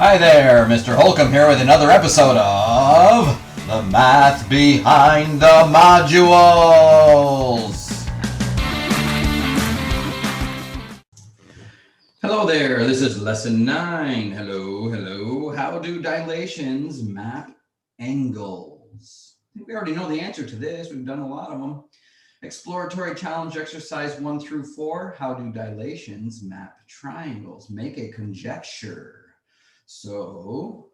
Hi there, Mr. Holcomb here with another episode of The Math Behind the Modules. Hello there, this is lesson 9. Hello. How do dilations map angles? I think we already know the answer to this. We've done a lot of them. Exploratory challenge exercise 1 through 4. How do dilations map triangles? Make a conjecture. So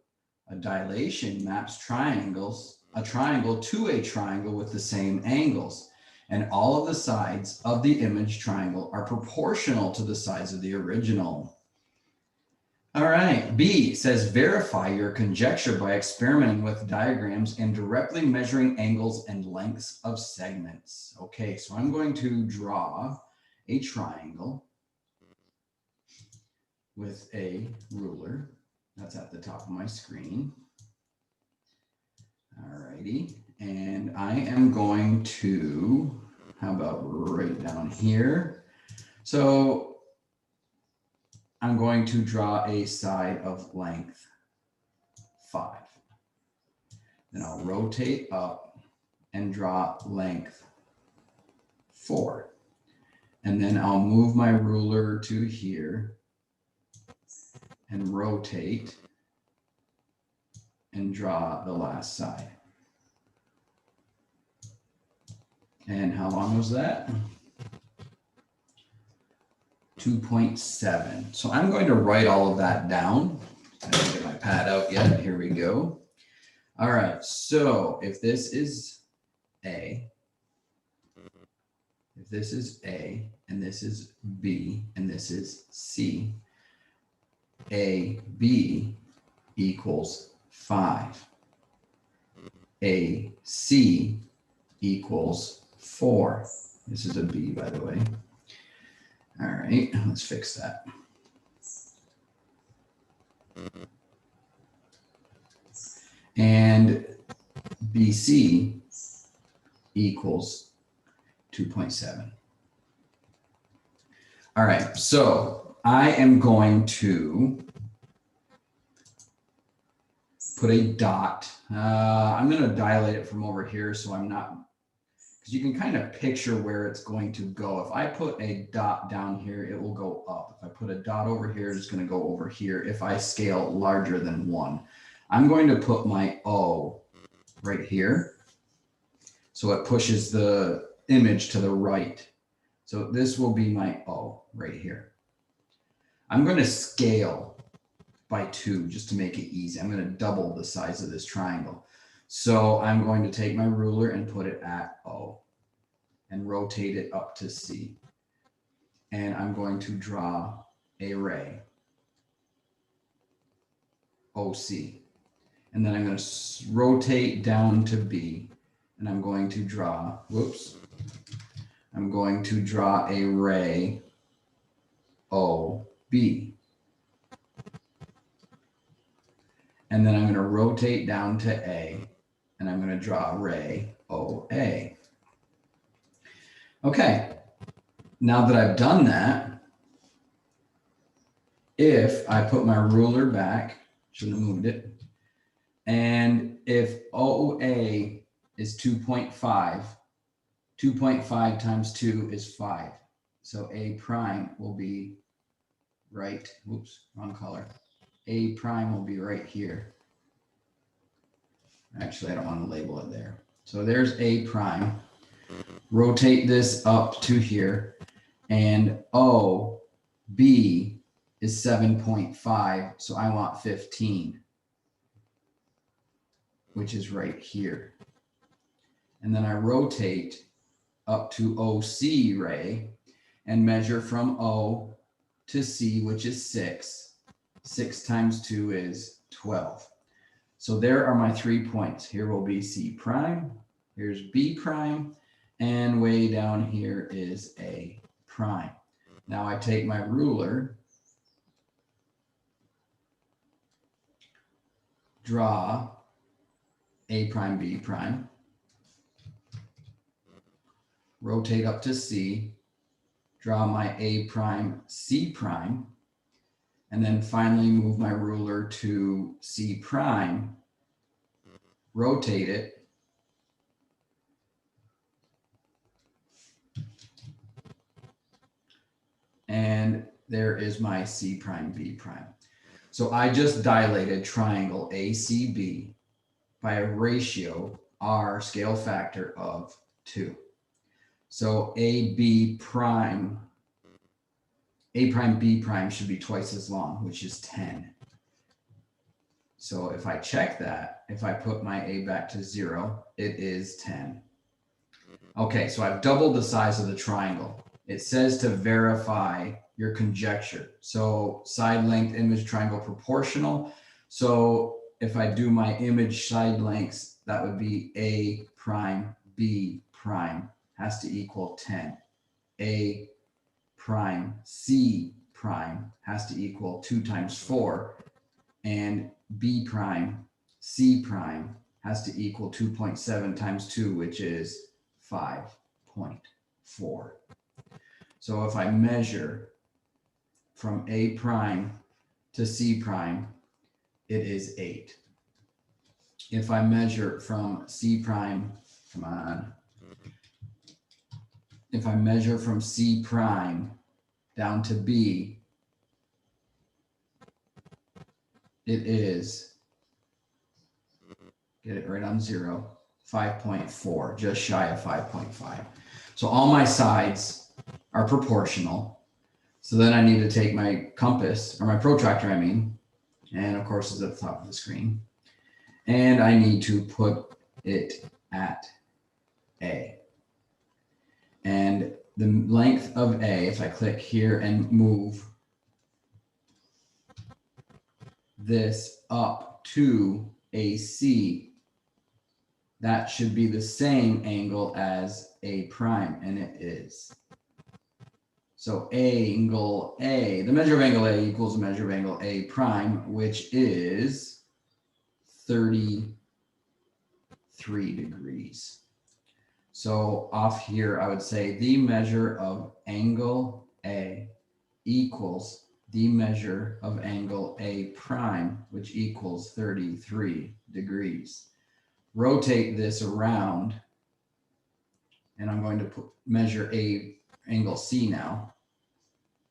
a dilation maps a triangle to a triangle with the same angles. And all of the sides of the image triangle are proportional to the sides of the original. All right, B says verify your conjecture by experimenting with diagrams and directly measuring angles and lengths of segments. Okay, so I'm going to draw a triangle with a ruler. That's at the top of my screen. All righty, and I am going to, how about right down here? So I'm going to draw a side of length 5. Then I'll rotate up and draw length 4. And then I'll move my ruler to here and rotate and draw the last side. And how long was that? 2.7. So I'm going to write all of that down. I didn't get my pad out yet. Here we go. All right. So if this is A, and this is B, and this is C, AB equals 5. AC equals 4. This is a B, by the way. All right, let's fix that. And BC equals 2.7. All right, so I am going to put a dot. I'm going to dilate it from over here so I'm not, because you can kind of picture where it's going to go. If I put a dot down here, it will go up. If I put a dot over here, it's going to go over here if I scale larger than 1. I'm going to put my O right here, so it pushes the image to the right. So this will be my O right here. I'm going to scale by 2 just to make it easy. I'm going to double the size of this triangle. So I'm going to take my ruler and put it at O and rotate it up to C. And I'm going to draw a ray, OC. And then I'm going to rotate down to B, and I'm going to draw, I'm going to draw a ray, OB. And then I'm going to rotate down to A, and I'm going to draw a ray, OA. Okay, now that I've done that, if I put my ruler back, shouldn't have moved it, and if OA is 2.5, 2.5 times 2 is 5. So A prime will be right, wrong color. A prime will be right here. Actually, I don't want to label it there. So there's A prime. Rotate this up to here, and OB is 7.5, so I want 15, which is right here. And then I rotate up to OC ray and measure from O to C, which is 6. 6 times 2 is 12. So there are my 3 points. Here will be C prime, here's B prime, and way down here is A prime. Now I take my ruler, draw A prime, B prime, rotate up to C, draw my A prime, C prime, and then finally move my ruler to C prime, rotate it, and there is my C prime, B prime. So I just dilated triangle ACB by a ratio R scale factor of 2. So AB prime, A prime, B prime should be twice as long, which is 10. So if I check that, if I put my A back to 0, it is 10. Okay, so I've doubled the size of the triangle. It says to verify your conjecture. So side length image triangle proportional. So if I do my image side lengths, that would be A prime, B prime has to equal 10. A prime, C prime has to equal 2 times 4. And B prime, C prime has to equal 2.7 times 2, which is 5.4. So if I measure from A prime to C prime, it is 8. If I measure from C prime, come on. If I measure from C prime down to B, it is, get it right on 0, 5.4, just shy of 5.5. So all my sides are proportional. So then I need to take my compass, or my protractor, I mean, and of course it's at the top of the screen. And I need to put it at A. And the length of A, if I click here and move this up to AC, that should be the same angle as A prime, and it is. So angle A, the measure of angle A equals the measure of angle A prime, which is 33 degrees. So off here, I would say the measure of angle A equals the measure of angle A prime, which equals 33 degrees. Rotate this around, and I'm going to measure angle C now.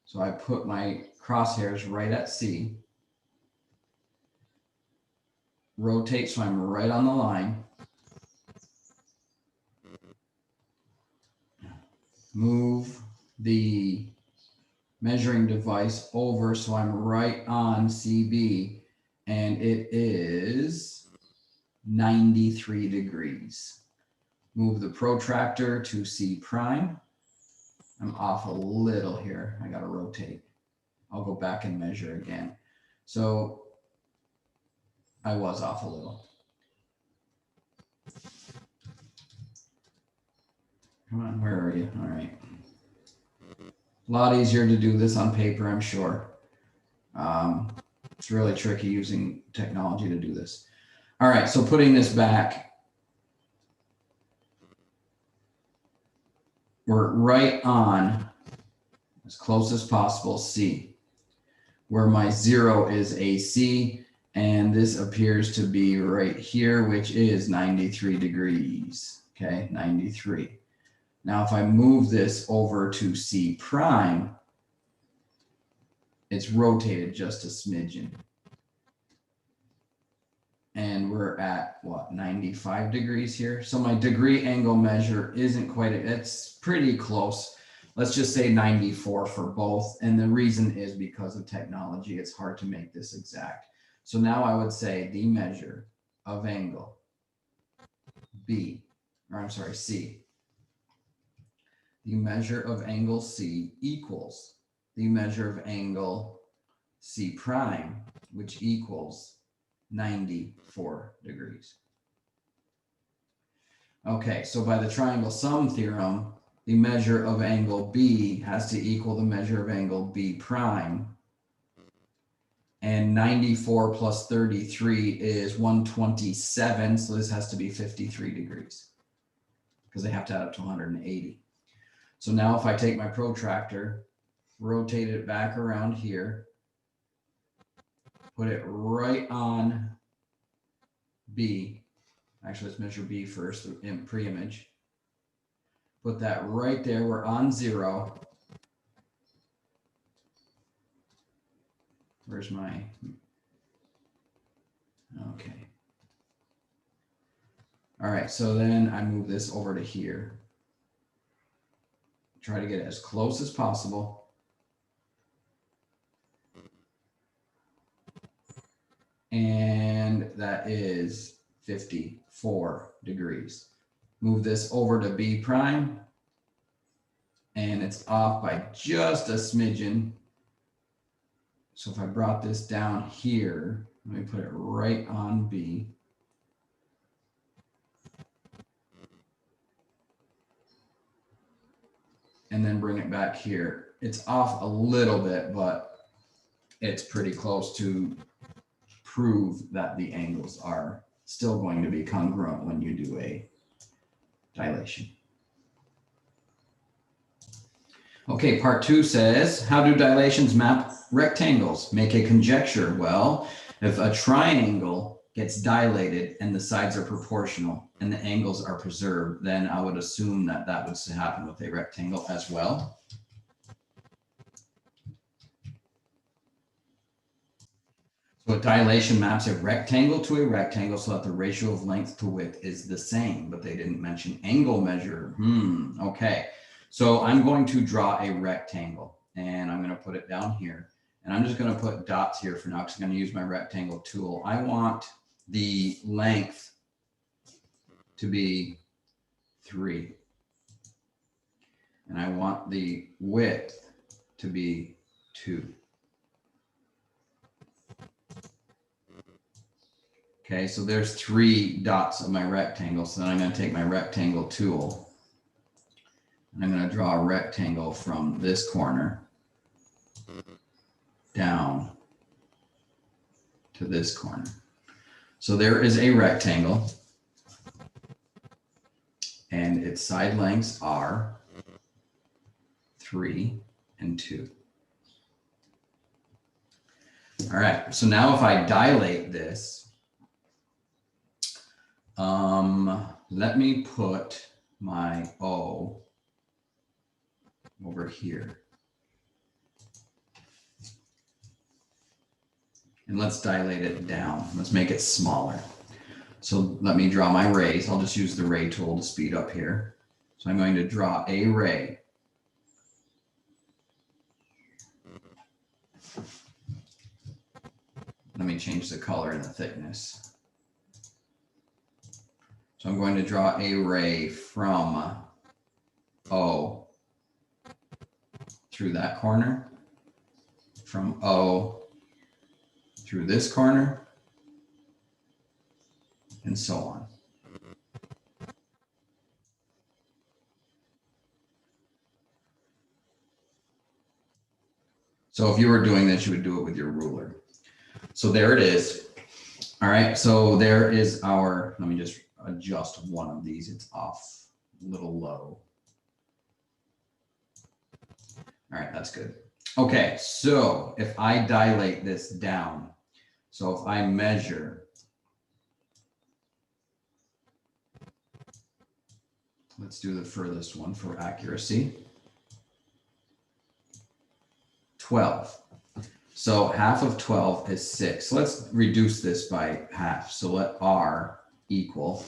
So I put my crosshairs right at C. Rotate so I'm right on the line. Move the measuring device over so I'm right on CB, and it is 93 degrees. Move the protractor to C prime. I'm off a little here. I got to rotate. I'll go back and measure again. So I was off a little. Come on, where are you? All right. A lot easier to do this on paper, I'm sure. It's really tricky using technology to do this. All right, so putting this back, we're right on, as close as possible, C, where my 0 is AC, and this appears to be right here, which is 93 degrees, okay, 93. Now, if I move this over to C prime, it's rotated just a smidgen. And we're at, what, 95 degrees here? So my degree angle measure isn't quite, it's pretty close. Let's just say 94 for both. And the reason is because of technology, it's hard to make this exact. So now I would say the measure of angle C. The measure of angle C equals the measure of angle C prime, which equals 94 degrees. Okay, so by the triangle sum theorem, the measure of angle B has to equal the measure of angle B prime. And 94 plus 33 is 127, so this has to be 53 degrees because they have to add up to 180. So now if I take my protractor, rotate it back around here, put it right on B. Actually, let's measure B first, the pre-image. Put that right there. We're on 0. Where's my, okay. All right, so then I move this over to here. Try to get it as close as possible. And that is 54 degrees. Move this over to B prime. And it's off by just a smidgen. So if I brought this down here, let me put it right on B. And then bring it back here. It's off a little bit, but it's pretty close to prove that the angles are still going to be congruent when you do a dilation. Okay, part 2 says, how do dilations map rectangles? Make a conjecture. Well, if a triangle gets dilated and the sides are proportional and the angles are preserved, then I would assume that that would happen with a rectangle as well. So a dilation maps a rectangle to a rectangle so that the ratio of length to width is the same, but they didn't mention angle measure. Okay. So I'm going to draw a rectangle and I'm going to put it down here. And I'm just going to put dots here for now because I'm going to use my rectangle tool. I want the length to be 3. And I want the width to be 2. Okay, so there's 3 dots of my rectangle. So then I'm going to take my rectangle tool. And I'm going to draw a rectangle from this corner down to this corner. So there is a rectangle. And its side lengths are 3 and 2. All right, so now if I dilate this, let me put my O over here. And let's dilate it down. Let's make it smaller. So let me draw my rays. I'll just use the ray tool to speed up here. So I'm going to draw a ray. Let me change the color and the thickness. So I'm going to draw a ray from O through that corner, from O through this corner, and so on. So if you were doing this, you would do it with your ruler. So there it is. All right, so there is our, let me just adjust one of these. It's off a little low. All right, that's good. Okay, so if I dilate this down, so if I measure, let's do the furthest one for accuracy, 12. So half of 12 is 6. So let's reduce this by half. So let R equal,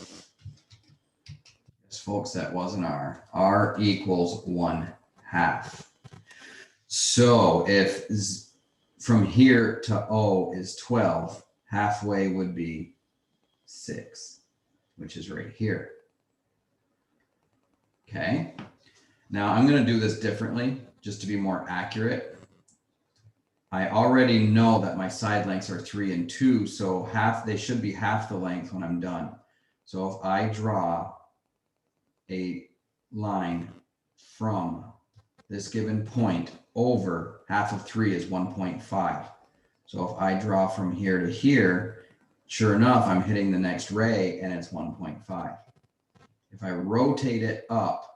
yes, folks, that wasn't R. R equals 1/2. So if from here to O is 12, halfway would be 6, which is right here. Okay. Now I'm going to do this differently just to be more accurate. I already know that my side lengths are 3 and 2, so they should be half the length when I'm done. So if I draw a line from this given point over, half of 3 is 1.5. So if I draw from here to here, sure enough, I'm hitting the next ray and it's 1.5. If I rotate it up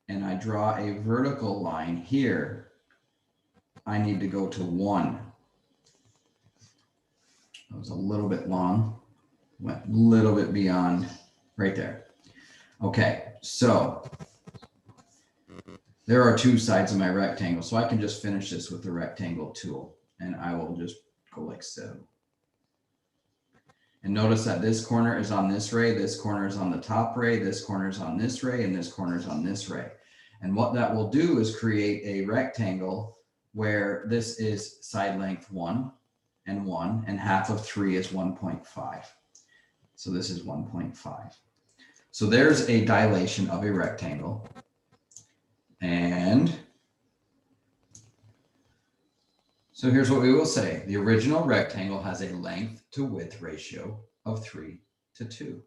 and I draw a vertical line here, I need to go to 1. That was a little bit long. Went a little bit beyond right there. Okay, so there are 2 sides of my rectangle. So I can just finish this with the rectangle tool, and I will just go like so. And notice that this corner is on this ray, this corner is on the top ray, this corner is on this ray, and this corner is on this ray. And what that will do is create a rectangle where this is side length 1 and 1, and half of 3 is 1.5. So this is 1.5. So there's a dilation of a rectangle. And so here's what we will say. The original rectangle has a length to width ratio of 3 to 2.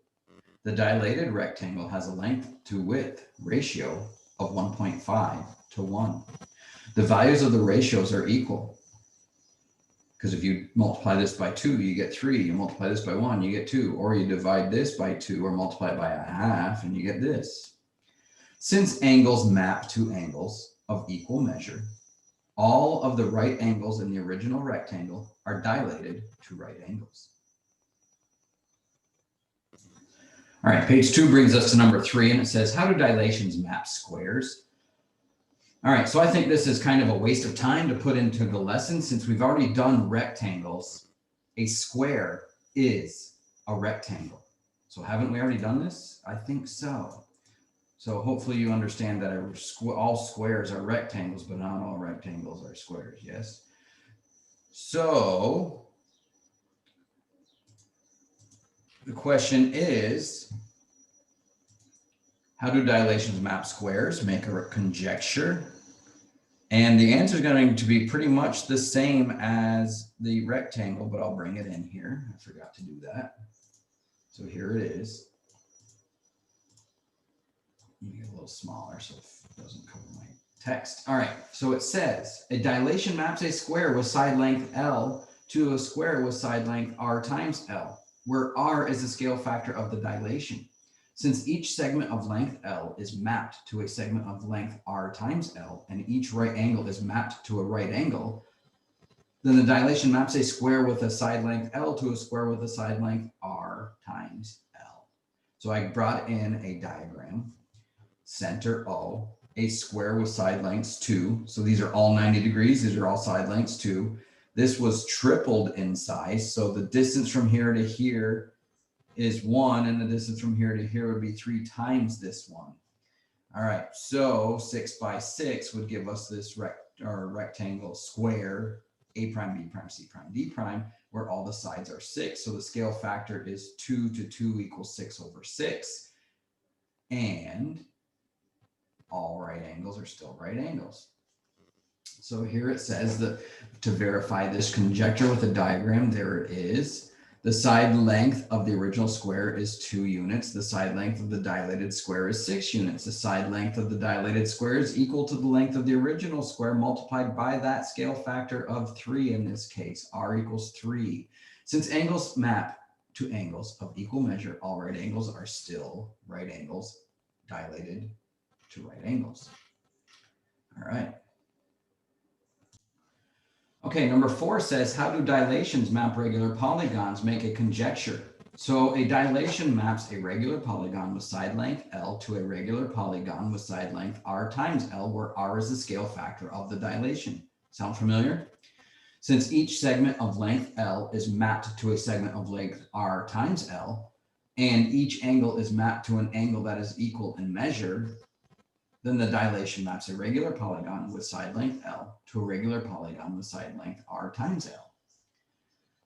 The dilated rectangle has a length to width ratio of 1.5 to 1. The values of the ratios are equal. Because if you multiply this by 2, you get 3. You multiply this by 1, you get 2. Or you divide this by 2 or multiply it by a half, and you get this. Since angles map to angles of equal measure, all of the right angles in the original rectangle are dilated to right angles. All right, page 2 brings us to number 3, and it says, how do dilations map squares? All right, so I think this is kind of a waste of time to put into the lesson since we've already done rectangles. A square is a rectangle. So haven't we already done this? I think so. So hopefully you understand that all squares are rectangles, but not all rectangles are squares, yes? So the question is, how do dilations map squares? Make a conjecture. And the answer is going to be pretty much the same as the rectangle, but I'll bring it in here. I forgot to do that. So here it is. Let me get a little smaller so it doesn't cover my text. All right, so it says, a dilation maps a square with side length L to a square with side length R times L, where R is the scale factor of the dilation. Since each segment of length L is mapped to a segment of length R times L, and each right angle is mapped to a right angle, then the dilation maps a square with a side length L to a square with a side length R times L. So I brought in a diagram, center O, a square with side lengths 2. So these are all 90 degrees. These are all side lengths 2. This was tripled in size. So the distance from here to here is 1, and the distance from here to here would be 3 times this one. All right, so 6 by 6 would give us this rectangle square, A prime, B prime, C prime, D prime, where all the sides are 6. So the scale factor is 2 to 2 equals 6 over 6. And all right angles are still right angles. So here it says that to verify this conjecture with a diagram, there it is. The side length of the original square is 2 units. The side length of the dilated square is 6 units. The side length of the dilated square is equal to the length of the original square multiplied by that scale factor of 3 in this case. R equals 3. Since angles map to angles of equal measure, all right angles are still right angles, dilated to right angles. All right. Okay, number 4 says, how do dilations map regular polygons? Make a conjecture. So a dilation maps a regular polygon with side length L to a regular polygon with side length R times L, where R is the scale factor of the dilation. Sound familiar? Since each segment of length L is mapped to a segment of length R times L, and each angle is mapped to an angle that is equal in measure, then the dilation maps a regular polygon with side length L to a regular polygon with side length R times L.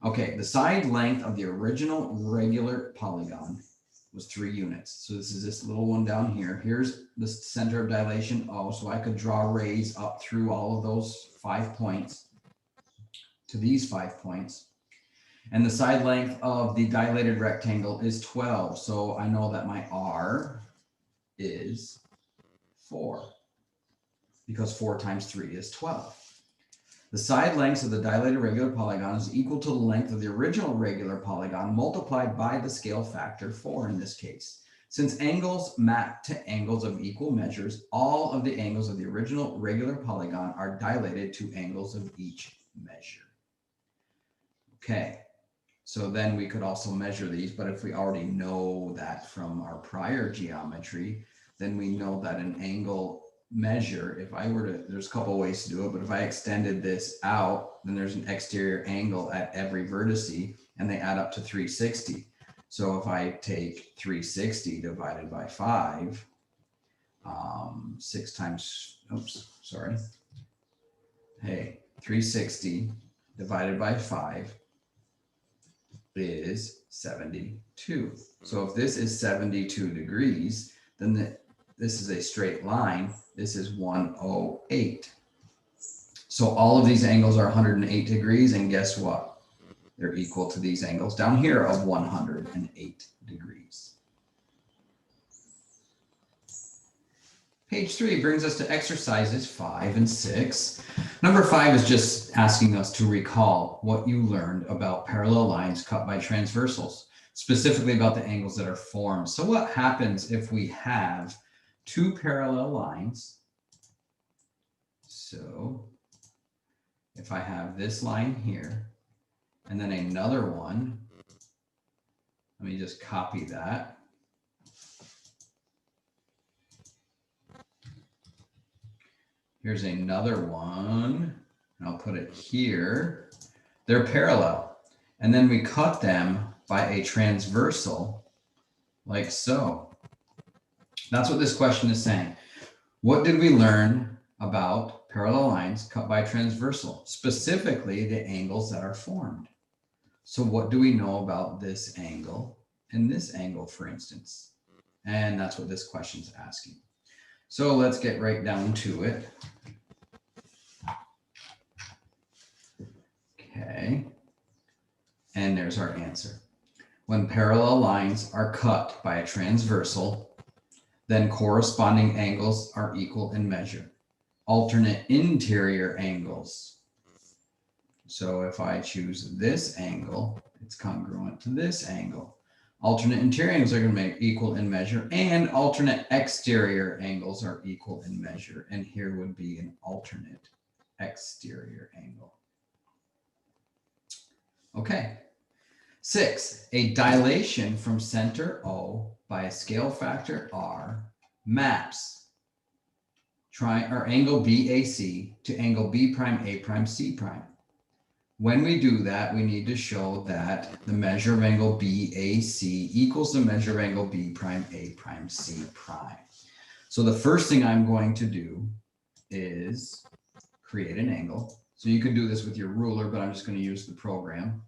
Okay, the side length of the original regular polygon was 3 units. So this is this little one down here. Here's the center of dilation O. So I could draw rays up through all of those 5 points to these 5 points. And the side length of the dilated rectangle is 12. So I know that my R is 4, because 4 times 3 is 12. The side lengths of the dilated regular polygon is equal to the length of the original regular polygon multiplied by the scale factor 4 in this case. Since angles map to angles of equal measures, all of the angles of the original regular polygon are dilated to angles of each measure. Okay, so then we could also measure these, but if we already know that from our prior geometry, then we know that an angle measure, if I were to, there's a couple of ways to do it, but if I extended this out, then there's an exterior angle at every vertice, and they add up to 360. So if I take 360 divided by 5, 6 times, oops, sorry. Hey, 360 divided by 5 is 72. So if this is 72 degrees, then this is a straight line. This is 108. So all of these angles are 108 degrees, and guess what? They're equal to these angles down here of 108 degrees. Page 3 brings us to exercises 5 and 6. Number 5 is just asking us to recall what you learned about parallel lines cut by transversals, specifically about the angles that are formed. So what happens if we have two parallel lines? So if I have this line here, and then another one, let me just copy that. Here's another one, and I'll put it here. They're parallel, and then we cut them by a transversal, like so. That's what this question is saying. What did we learn about parallel lines cut by transversal, specifically the angles that are formed? So what do we know about this angle and this angle, for instance? And that's what this question is asking. So let's get right down to it. Okay, and there's our answer. When parallel lines are cut by a transversal, then corresponding angles are equal in measure. Alternate interior angles. So if I choose this angle, it's congruent to this angle. Alternate interior angles are going to make equal in measure, and alternate exterior angles are equal in measure. And here would be an alternate exterior angle. Okay. 6, a dilation from center O by a scale factor R maps angle BAC to angle B prime A prime C prime. When we do that, we need to show that the measure of angle BAC equals the measure of angle B prime A prime C prime. So the first thing I'm going to do is create an angle. So you can do this with your ruler, but I'm just going to use the program.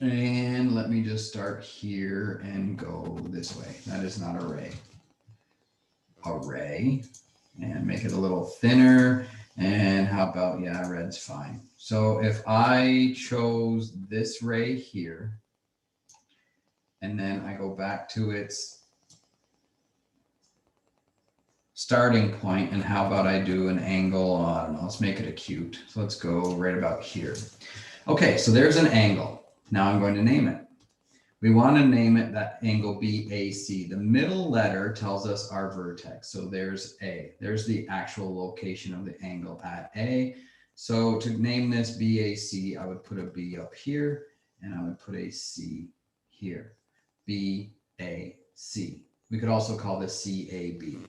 And let me just start here and go this way. That is not array. Array, and make it a little thinner. And how about, yeah, red's fine. So if I chose this ray here, and then I go back to its starting point, and how about I do an angle, I don't know, let's make it acute. So let's go right about here. Okay, so there's an angle. Now I'm going to name it. We want to name it that angle BAC. The middle letter tells us our vertex. So there's A. There's the actual location of the angle at A. So to name this BAC, I would put a B up here, and I would put a C here. BAC. We could also call this CAB.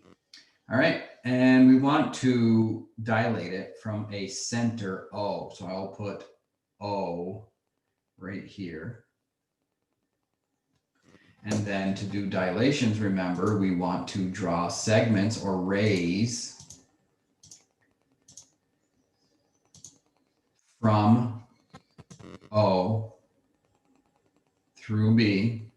All right, and we want to dilate it from a center O. So I'll put O right here. And then to do dilations, remember, we want to draw segments or rays from O through B,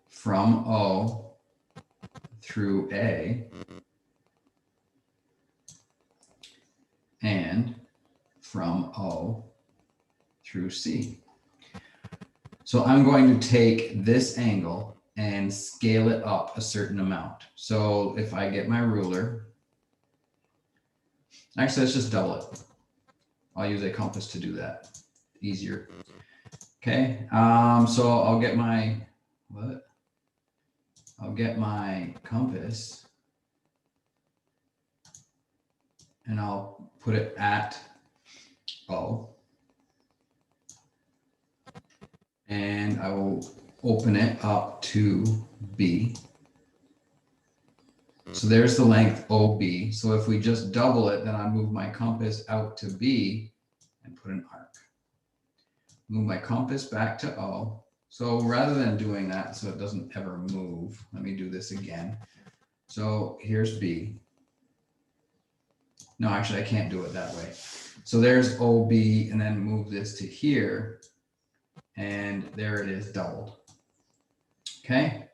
from O through A, and from O through C. So I'm going to take this angle and scale it up a certain amount. So if I get my ruler, actually let's just double it. I'll use a compass to do that, easier. Okay, so I'll get my, I'll get my compass and I'll put it at O. And I will open it up to B. So there's the length OB. So if we just double it, then I move my compass out to B and put an arc. Move my compass back to O. So rather than doing that so it doesn't ever move, let me do this again. So here's B. No, actually I can't do it that way. So there's OB and then move this to here. And there it is doubled. Okay,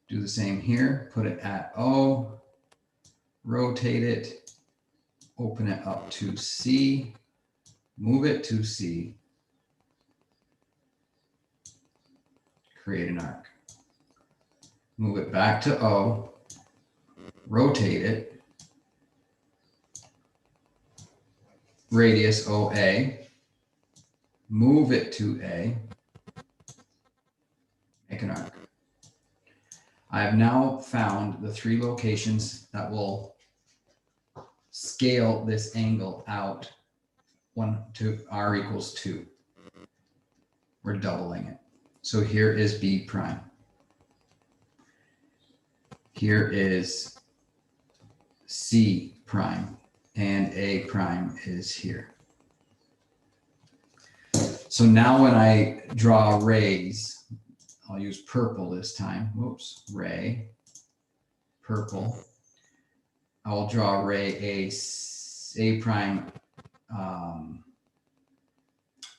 do the same here, put it at O, rotate it, open it up to C, move it to C, create an arc. Move it back to O, rotate it, radius OA, move it to A, make an arc. I have now found the 3 locations that will scale this angle out 1 to R equals 2. We're doubling it. So here is B prime. Here is C prime and A prime is here. So now when I draw rays, I'll use purple this time. Whoops, ray, purple. I will draw ray A prime,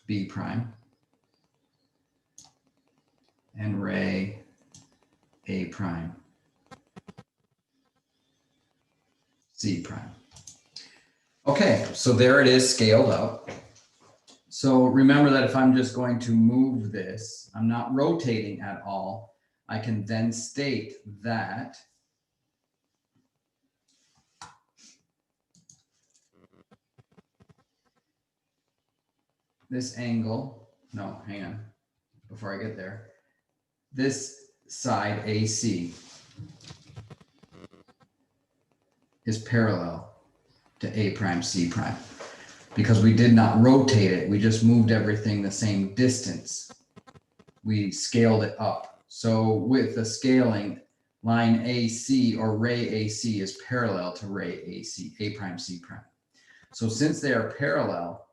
B prime, and ray A prime, C prime. Okay, so there it is scaled up. So remember that if I'm just going to move this, I'm not rotating at all. I can then state that this angle, no, hang on, before I get there, this side AC is parallel to A prime, C prime. Because we did not rotate it, we just moved everything the same distance. We scaled it up. So with the scaling, line AC or ray AC is parallel to ray AC, A prime, C prime. So since they are parallel,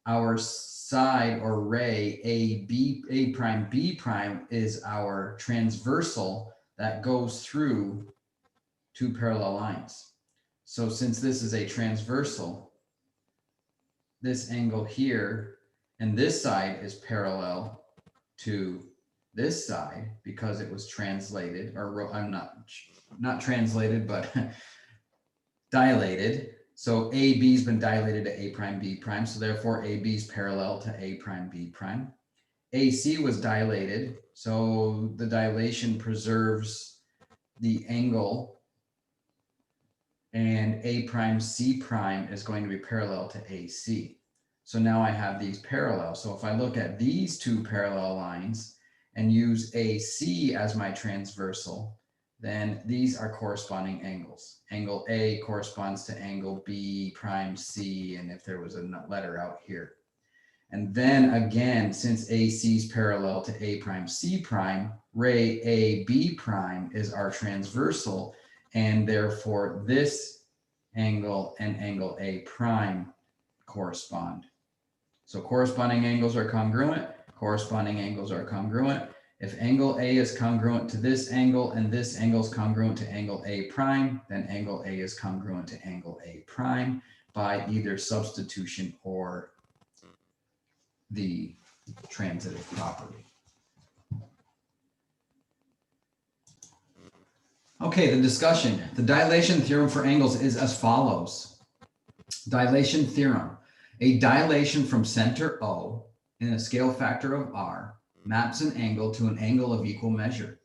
our side or ray A prime, B prime is our transversal that goes through 2 parallel lines. So since this is a transversal, this angle here and this side is parallel to this side because it was translated, or I'm not translated, but dilated. So AB's been dilated to A prime, B prime. So therefore AB's parallel to A prime, B prime. AC was dilated. So the dilation preserves the angle, and A prime, C prime is going to be parallel to AC. So now I have these parallel. So if I look at these 2 parallel lines and use AC as my transversal, then these are corresponding angles. Angle A corresponds to angle B prime C, and if there was a letter out here. And then again, since AC is parallel to A prime, C prime, ray AB prime is our transversal, and therefore this angle and angle A prime correspond. So corresponding angles are congruent, corresponding angles are congruent. If angle A is congruent to this angle and this angle is congruent to angle A prime, then angle A is congruent to angle A prime by either substitution or the transitive property. Okay, the discussion. The dilation theorem for angles is as follows. Dilation theorem. A dilation from center O in a scale factor of R maps an angle to an angle of equal measure.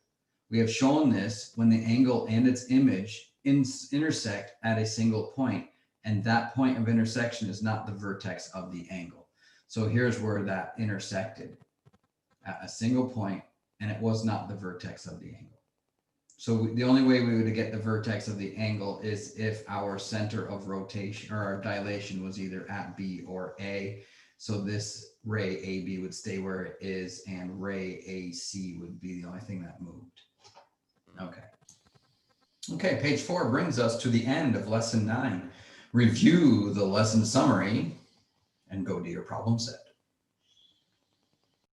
We have shown this when the angle and its image intersect at a single point, and that point of intersection is not the vertex of the angle. So here's where that intersected at a single point, and it was not the vertex of the angle. So the only way we would get the vertex of the angle is if our center of rotation or our dilation was either at B or A. So this ray AB would stay where it is, and ray AC would be the only thing that moved. Okay. Okay, page 4 brings us to the end of lesson 9. Review the lesson summary and go to your problem set.